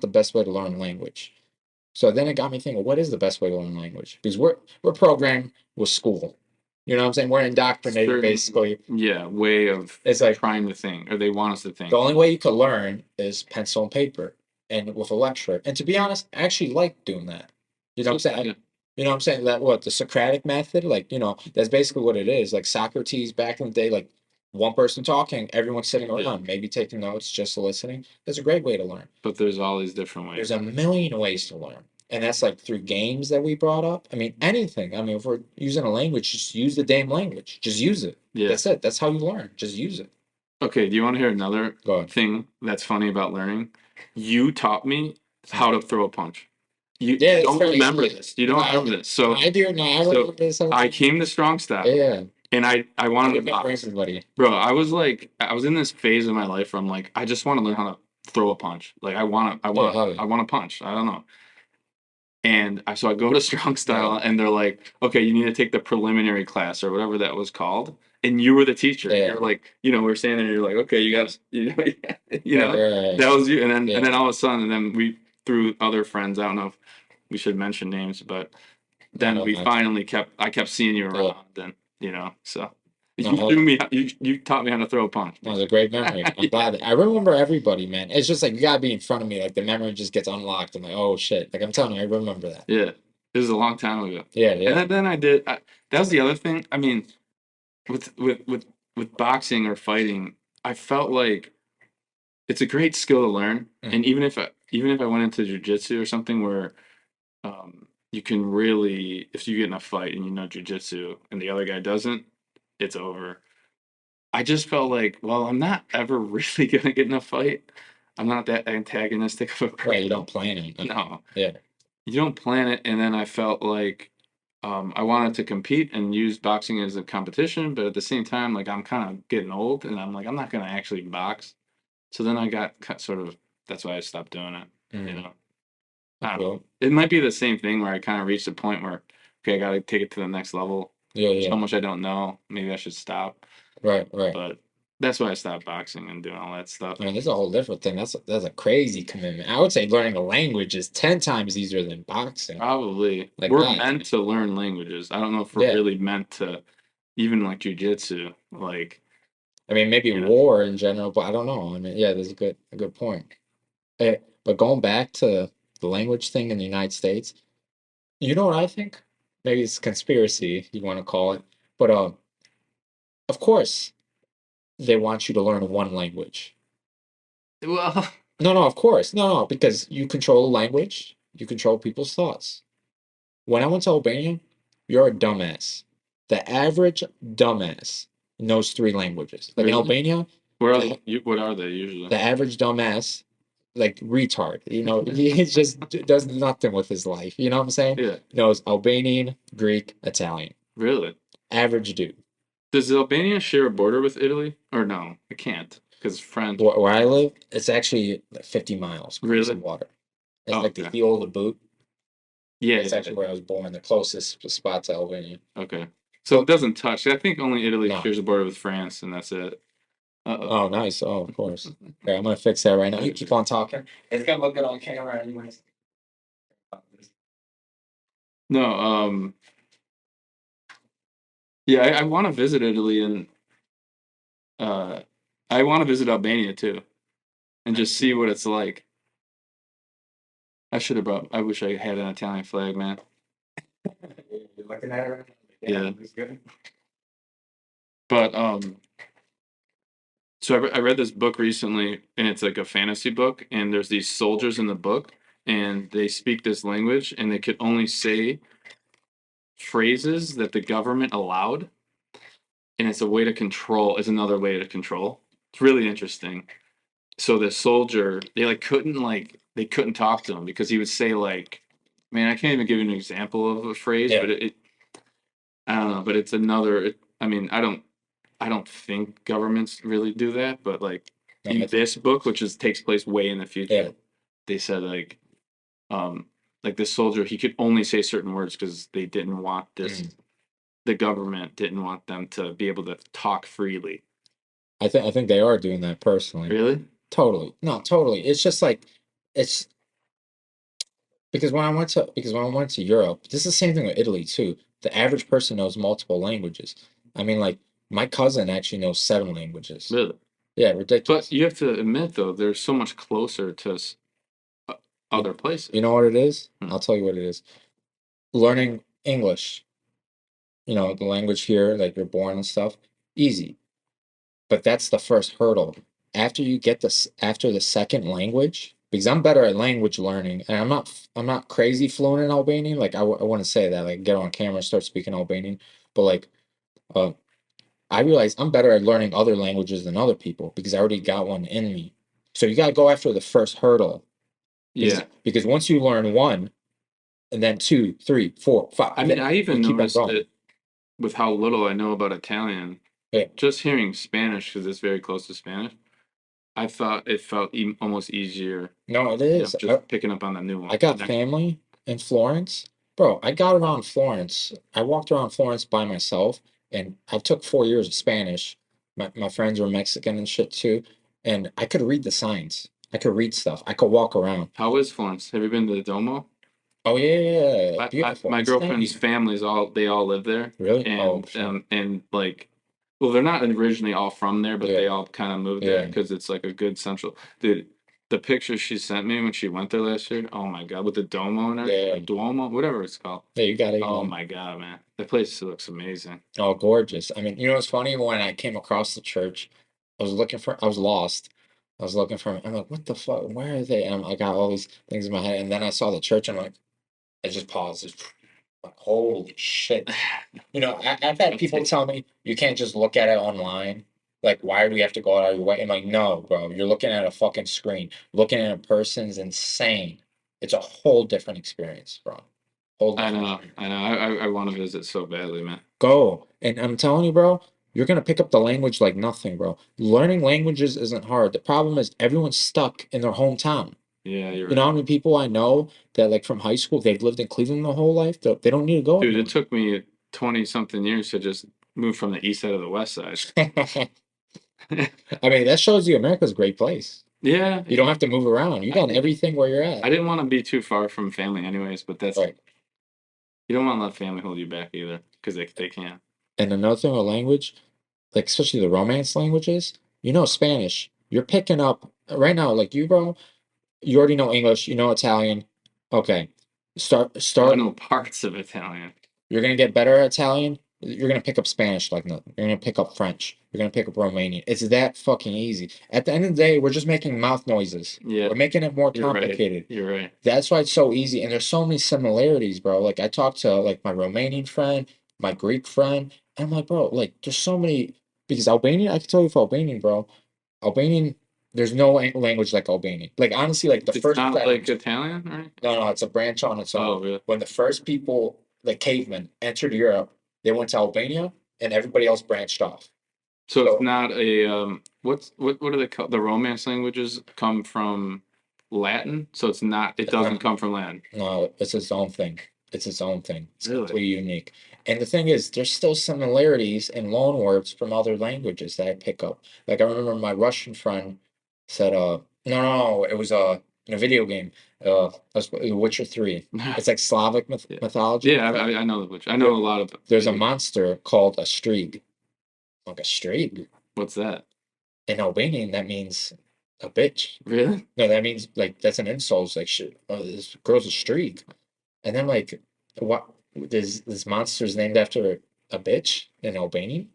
the best way to learn language. So then it got me thinking, what is the best way to learn language? Because we're programmed with school. You know what I'm saying? We're indoctrinated Certain, basically. yeah, way of It's like trying to think, or they want us to the think. only way you could learn is pencil and paper and with a lecturer. And to be honest, I actually like doing that. You know what I'm saying? Yeah. You know what I'm saying? That what the Socratic method, like, that's basically what it is. Like Socrates back in the day, like one person talking, everyone sitting Yeah. around, maybe taking notes, just listening. That's a great way to learn. But there's all these different There's ways. a million ways to learn. And that's like through games that we brought up. I mean, anything. I mean, if we're using a language, just use the damn language. Just use it. Yeah. That's it. That's how you learn. Just use it. Okay, do you want to hear another Go ahead. thing that's funny about learning? You taught me how to throw a punch. You Yeah, it's don't very remember true. this. You No, don't remember this. I do. No, I So remember this whole I thing. came to strong style, Yeah, and I I wanted to remember box. everybody. Bro, I was in this phase of my life where I'm like, I just want to learn how to throw a punch. Like Yeah, hell yeah. I want to punch. I don't know. And so I go to strong Right. style, and they're like, okay, you need to take the preliminary class or whatever that was called. And you were the teacher. Yeah. You're like, we're standing there. You're like, okay, you got, Right, right, that was you. And yeah. then all of a sudden, and then we through other friends. I don't know if we should mention names, but No, then no, we not, finally I kept seeing you yeah. around, and so No, you hell threw yeah. me, you taught me how to throw a punch, That was a great basically. memory. I'm Yeah, glad. I remember everybody, man. It's just like you gotta be in front of me. Like the memory just gets unlocked. I'm like, oh shit. Like I'm telling you, I remember that. yeah. This is a long time ago. Yeah, And yeah. then that was the other thing. I mean, with with with with boxing or fighting, I felt like it's a great skill to learn. Mm. And even if I went into jujitsu or something where you can really, if you get in a fight and you know jujitsu and the other guy doesn't, it's over. I just felt like, well, I'm not ever really gonna get in a fight. I'm not that antagonistic of a Right, you person. don't plan it. No, Yeah. you don't plan it. And then I felt like I wanted to compete and use boxing as a competition, but at the same time, like I'm kind of getting old, and I'm like, I'm not gonna actually box. So then I got sort of. That's why I stopped doing it. You Mm. know, I don't know. Okay. It might be the same thing where I kind of reached a point where, okay, I got to take it to the next level. Yeah, There's yeah. so much I don't know. Maybe I should stop. Right, right. But that's why I stopped boxing and doing all that stuff. I mean, that's a whole different thing. That's a crazy commitment. I would say learning a language is 10 times easier than boxing. Probably Like we're that. meant to learn languages. I don't know if we're Yeah. really meant to, even like jujitsu. Like, I mean, maybe you know, war in general, but I don't know. I mean, yeah, there's a good point. But going back to the language thing in the United States, you know what I think? Maybe it's conspiracy, you want to call it. But of course, they want you to learn one language. well, No, no, of course. No, no, because you control the language, you control people's thoughts. When I went to Albania, you're a dumbass. The average dumbass knows three languages. Like in really, Albania, where are the what are they usually? the average dumbass, like retard, he just does nothing with his life. You know what I'm saying? Yeah, He knows Albanian, Greek, Italian. really. Average dude. Does Albania share a border with Italy? Or no, it can't because French. Where I live, it's actually like 50 miles across the Really? water. It's Oh, like the okay. Fiola Boot. Yeah, That's yeah, actually where I was born, the closest spot to Albania. okay. So it But doesn't touch. I think only Italy no. shares a border with France, and that's it. Uh-oh. Oh, nice. Oh, of course. Okay, I'm gonna fix that right now. You keep on talking. It's gonna look good on camera anyways. No, yeah, I want to visit Italy and uh, I want to visit Albania too, and just see what it's like. I should have brought. I wish I had an Italian flag, man. You're looking at it right now? Yeah, Damn, it's good. but so I read this book recently, and it's like a fantasy book, and there's these soldiers in the book, and they speak this language, and they could only say phrases that the government allowed, and it's a way to control. Is another way to control. It's really interesting. So the soldier, they couldn't talk to him because he would say like, man, I can't even give you an example of a phrase, Yeah. but I don't know, but it's another. I mean, I don't think governments really do that, but like No, in this book, which is takes place way in the yeah. future, they said um, like this soldier, he could only say certain words because they didn't want this. Mm. The government didn't want them to be able to talk freely. I think they are doing that personally. Really? Totally. No, totally. It's just like it's Because when I went to Europe, this is the same thing with Italy too. The average person knows multiple languages. I mean, like my cousin actually knows 7 languages. Really. Yeah, But ridiculous. you have to admit though, they're so much closer to o- You, other you know places. what it is? Hmm. I'll tell you what it is. Learning English, the language here, like you're born and stuff, easy. But that's the first hurdle. After the second language, because I'm better at language learning, and I'm not crazy fluent in Albanian. Like I wouldn't say that. Like get on camera, and start speaking Albanian, but like uh, I realize I'm better at learning other languages than other people because I already got one in me. So you gotta go after the first hurdle Yeah. because once you learn one, and then two, three, four, five, I mean, I you even keep on noticed going. it with how little I know about Italian. Yeah. Just hearing Spanish because it's very close to Spanish. I thought it felt almost easier, No, it is. just picking up on the new I one. got family in Florence. Bro, I got around Florence. I walked around Florence by myself and I took 4 years of Spanish. My friends were Mexican and shit too. And I could read the signs. I could read stuff. I could walk around. How is Florence? Have you been to the Duomo? Oh yeah, yeah, yeah. Beautiful. My girlfriend's Insane. families all live there, Really? Oh and shit. like, well, they're not originally all from there, but Yeah, they all kind of moved there yeah, because it's like a good central. Dude, the pictures she sent me when she went there last year, oh my God, with the Domo and everything, or yeah. Duomo, whatever it's called. Yeah, you got it, Oh my God, man, the place looks amazing. Oh, gorgeous. I mean, what's funny? When I came across the church, I was lost. I was looking for, I'm like, what the fuck? Where are they? And I got all these things in my head. And then I saw the church. I'm like, I just paused. It's like, holy shit. I've had That's people it. tell me you can't just look at it online. Like, why do we have to go out of your way? I'm like, no, bro, you're looking at a fucking screen. Looking at a person's insane. It's a whole different experience, bro. Whole different experience. I know. I want to visit so badly, man. Go. And I'm telling you, bro, you're gonna pick up the language like nothing, bro. Learning languages isn't hard. The problem is everyone's stuck in their hometown. Yeah, you're You know right. how many people I know that like from high school, they've lived in Cleveland their whole life. They don't need to go Dude, it anywhere. took me 20 something years to just move from the east side to the west side. I mean, that shows you America's a great place. Yeah, You don't have to move around. You got I, everything where you're at. I didn't want to be too far from family anyways, but that's Right. you don't want to let family hold you back either because they can. And another thing with language, like especially the Romance languages, Spanish. You're picking up right now, like you, bro. You already know English, you know Italian. Okay. Well, I Start. know parts of Italian. You're gonna get better at Italian. You're gonna pick up Spanish like nothing. You're gonna pick up French. You're gonna pick up Romanian. It's that fucking easy. At the end of the day, we're just making mouth noises. Yeah, We're making it more you're right. complicated. You're right. That's why it's so easy. And there's so many similarities, bro. Like I talked to like my Romanian friend, my Greek friend, and I'm like, bro, like there's so many because Albanian, I can tell you for Albanian, bro. Albanian, there's no language like Albanian. Like honestly, like the It's first not like settlers, Italian, right? no, no, it's a branch on its own. Oh, really? When the first people, the cavemen, entered Europe, they went to Albania and everybody else branched off. So it's So not a what are they called? The Romance languages come from Latin, so it's not. It it's doesn't not, come from Latin. no, it's its own thing. It's its own thing. It's Really? completely unique. And the thing is, there's still similarities in loan words from other languages that I pick up. Like I remember my Russian friend said, no, no, no, it was in a video game, that's The Witcher 3. It's like Slavic Yeah, mythology. yeah. Right? I know which. I know There, a lot of there's a video. monster called a Strieg. Like a Strieg. What's that? In Albanian, that means a bitch. Really? No, that means like that's an insult. It's like shit. Oh, this girl's a streak. And then like, what? This monster's named after a bitch in Albanian?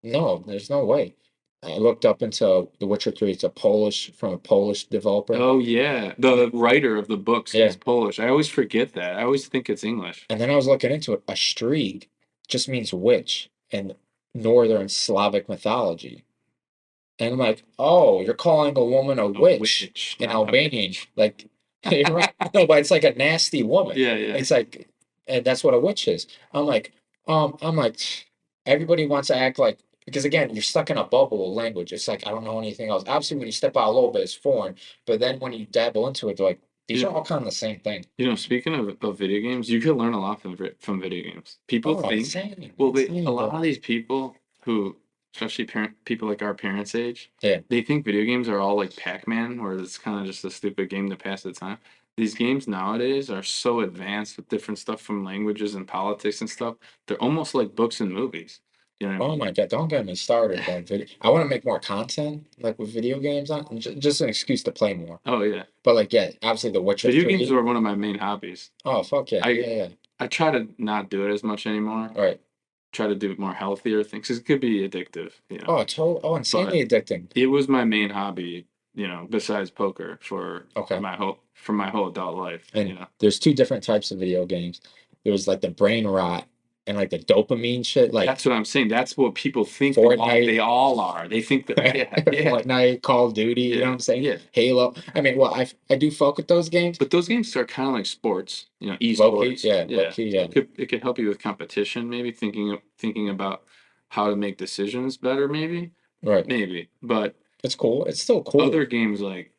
No, there's no way. I looked up into The Witcher 3. It's a Polish from a Polish developer. Oh yeah, the writer of the books Yeah. is Polish. I always forget that. I always think it's English. And then I was looking into it. A streak just means witch in Northern Slavic mythology. And I'm like, oh, you're calling a woman a A witch witch, in not a Albanian. bitch. Like, you're right. No, but it's like a nasty woman. Yeah, yeah. It's like, and that's what a witch is. I'm like, everybody wants to act like, because again, you're stuck in a bubble of language. It's like, I don't know anything else. Obviously, when you step out a little bit, it's foreign. But then when you dabble into it, they're like, these You are know, all kind of the same thing. speaking of video games, you could learn a lot from video games. People Oh, think, insane. well, a Insane, lot bro. of these people who, especially people like our parents' age, Yeah. they think video games are all like Pac-Man, where it's kind of just a stupid game to pass the time. these games nowadays are so advanced with different stuff from languages and politics and stuff. They're almost like books and movies. You know what Oh my God, don't get me I started mean? on video. I want to make more content, like with video games on, just an excuse to play more. Oh yeah. But like, yeah, obviously The Witcher Video games 3. are one of my main hobbies. Oh, fuck yeah, I yeah, yeah. I try to not do it as much anymore. All right. Try to do more healthier things 'cause it could be addictive, you know. Insanely But addicting. it was my main hobby, besides poker Okay. for my whole adult life, you And know. there's two different types of video games. There's like the brain rot and like the dopamine shit, like That's what I'm saying. That's what people think Fortnite, they all are. They think that yeah, yeah, Fortnite, Call of Duty, you know yeah, what I'm saying? yeah. Halo. I mean, well, I do fuck with those games. But those games are kind of like sports, Low key, esports. yeah, low Yeah, key, yeah. it could help you with competition, maybe thinking about how to make decisions better, maybe, Right. maybe. But It's cool. It's still other cool. games like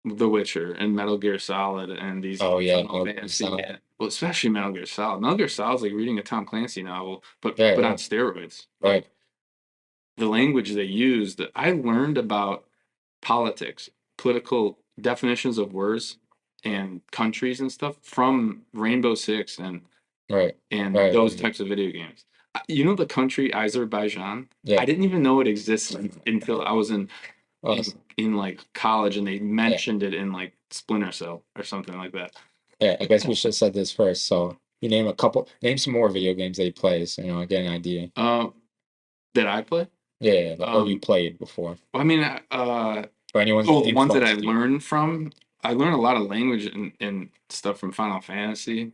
The Witcher and Metal Gear Solid and these Oh yeah, Final Metal Gear Fantasy, Solid. yeah. Well, especially Metal Gear Solid. Metal Gear Solid is like reading a Tom Clancy novel, but Yeah, on yeah, steroids. right, Like the language they use. That I learned about politics, political definitions of words and countries and stuff from Rainbow Six right, and right, those right. types of video games. You know the country Azerbaijan? I Yeah. didn't even know it existed until I was Oh, in like college and they yeah, mentioned it in like Splinter Cell or something like that. yeah. I guess we should have said this first. So you name some more video games that you play, so I get an idea. Uh, that I play. Yeah, yeah, or you Um, played before, I mean, or anyone's oh, the ones that I influenced you. learned from. I learned a lot of language and stuff from Final Fantasy.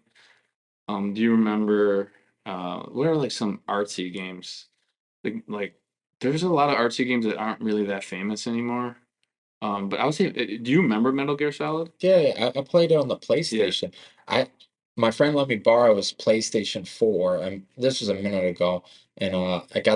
Do you remember what are like some artsy games? Like there's a lot of artsy games that aren't really that famous anymore. But I would say, do you remember Metal Gear Solid? Yeah, yeah, I played it on the Yeah. PlayStation. I My friend let me borrow his PlayStation 4, and this was a minute ago, and I got